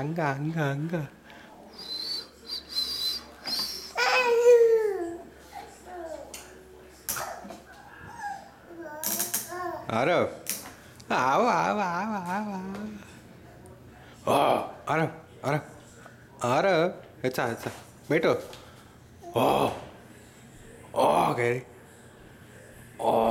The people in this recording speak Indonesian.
enggak. Enggak. Arab. Awa. Oh, Arab. अच्छा बैठो. Oh, कह रही. Oh.